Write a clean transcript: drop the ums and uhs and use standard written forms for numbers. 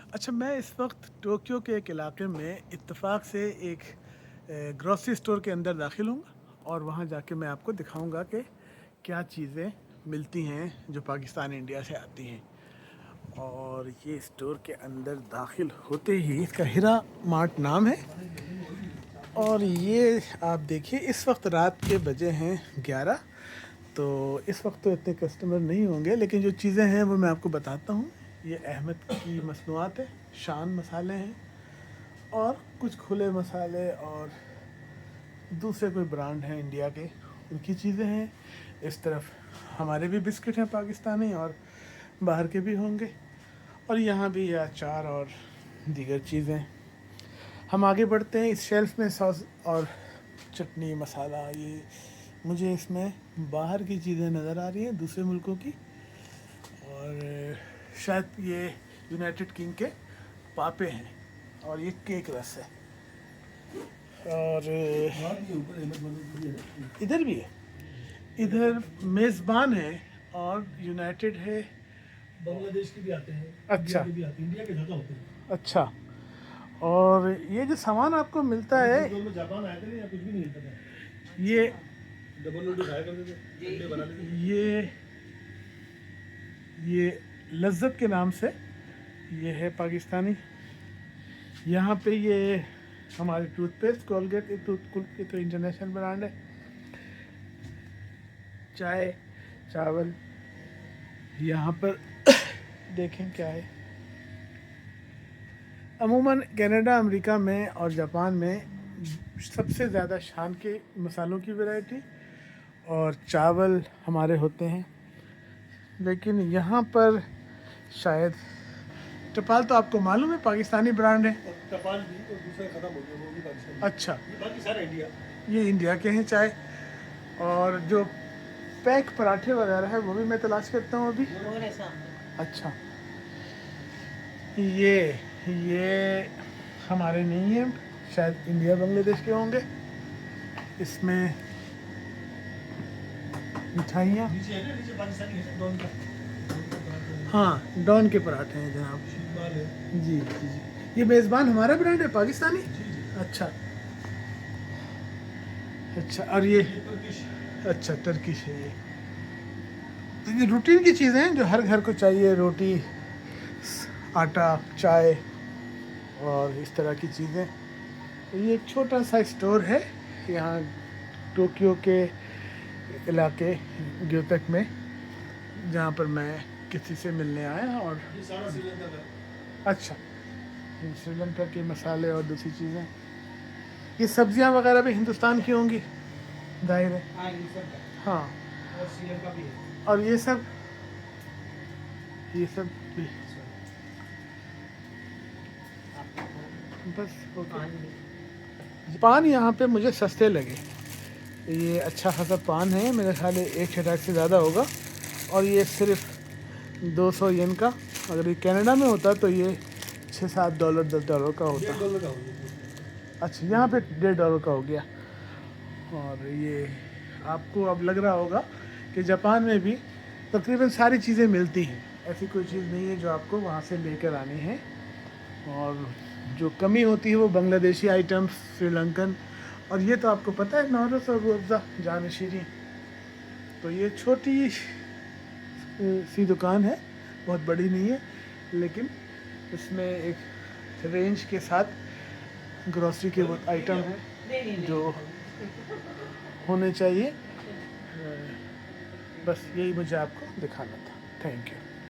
अच्छा, मैं इस वक्त टोक्यो के एक इलाके में इत्तेफाक से एक ग्रॉसरी स्टोर के अंदर दाखिल हूँ और वहाँ जाके मैं आपको दिखाऊंगा कि क्या चीज़ें मिलती हैं जो पाकिस्तान इंडिया से आती हैं। और ये स्टोर के अंदर दाखिल होते ही इसका हीरा मार्ट नाम है। और ये आप देखिए, इस वक्त रात के बजे हैं 11। तो इस वक्त तो इतने कस्टमर नहीं होंगे, लेकिन जो चीज़ें हैं वो मैं आपको बताता हूँ। ये अहमद की मसनूआत है, शान मसाले हैं और कुछ खुले मसाले और दूसरे कोई ब्रांड हैं इंडिया के, उनकी चीज़ें हैं। इस तरफ हमारे भी बिस्किट हैं पाकिस्तानी और बाहर के भी होंगे। और यहाँ भी अचार और दीगर चीज़ें। हम आगे बढ़ते हैं। इस शेल्फ में सॉस और चटनी मसाला, ये मुझे इसमें बाहर की चीज़ें नज़र आ रही हैं, दूसरे मुल्कों की। और शायद ये यूनाइटेड किंग के पापे हैं। और ये केक रस है। और इधर भी है, इधर मेज़बान है और यूनाइटेड है। बांग्लादेश के भी आते हैं, अच्छा, इंडिया के भी आते हैं, इंडिया के ज़्यादा होते हैं। अच्छा। और ये जो सामान आपको मिलता है, में जापान आए थे ना, या कुछ भी नहीं मिलता था। ये डबल रोटी खाया करते थे, अंडे बना लेते थे। ये लज्जत के नाम से ये है पाकिस्तानी। यहाँ पे ये हमारे टूथपेस्ट कोलगेट, ये तो इंटरनेशनल ब्रांड है। चाय, चावल, यहाँ पर देखें क्या है। अमूमन कनाडा, अमेरिका में और जापान में सबसे ज़्यादा शान के मसालों की वैरायटी और चावल हमारे होते हैं। लेकिन यहाँ पर शायद टपाल, तो आपको मालूम है पाकिस्तानी ब्रांड है। टपाल भी और दूसरा खत्म हो गया, वो भी पाकिस्तानी। अच्छा, ये बाकी सारा इंडिया। ये इंडिया के हैं चाय। और जो पैक पराठे वगैरह है वो भी मैं तलाश करता हूँ अभी। अच्छा, ये हमारे नहीं है, शायद इंडिया बांग्लादेश के होंगे। इसमें मिठाइयाँ, नीचे है ना, नीचे पाकिस्तानी है, डॉन का। हाँ, डॉन के पराठे हैं जनाब। शिकबाल है। जी जी जी। ये मेज़बान हमारा ब्रांड है पाकिस्तानी। अच्छा अच्छा। और ये तुर्किश। अच्छा, टर्किश है ये। तो ये रूटीन की चीज़ें हैं जो हर घर को चाहिए, रोटी, आटा, चाय और इस तरह की चीज़ें। तो ये एक छोटा सा स्टोर है यहाँ टोक्यो के इलाके ग्योतक में, जहाँ पर मैं किसी से मिलने आया। और ये सारा श्रीलंका का। अच्छा, ये श्रीलंका के मसाले और दूसरी चीज़ें। ये सब्जियाँ वगैरह भी हिंदुस्तान की होंगी, जाहिर है। हाँ, ये सब का। हाँ, और श्रीलंका भी है। और ये सब भी बस ओके। पान यहाँ पे मुझे सस्ते लगे। ये अच्छा खासा पान है, मेरे ख्याल है 1 से ज़्यादा होगा। और ये सिर्फ 200 येन का। अगर ये कनाडा में होता तो ये $6-7, $10 का होता। $1.5 का हो गया। अच्छा, यहाँ पे $1.5 का हो गया। और ये आपको अब लग रहा होगा कि जापान में भी तकरीबन सारी चीज़ें मिलती हैं, ऐसी कोई चीज़ नहीं है जो आपको वहाँ से लेकर आनी है। और जो कमी होती है वो बांग्लादेशी आइटम्स, श्रीलंकन। और ये तो आपको पता है, नौरस और रूअफ़ज़ा, जानशीरी। तो ये छोटी सी दुकान है, बहुत बड़ी नहीं है, लेकिन इसमें एक रेंज के साथ ग्रॉसरी के वो आइटम हैं जो होने चाहिए। बस यही मुझे आपको दिखाना था। Thank you.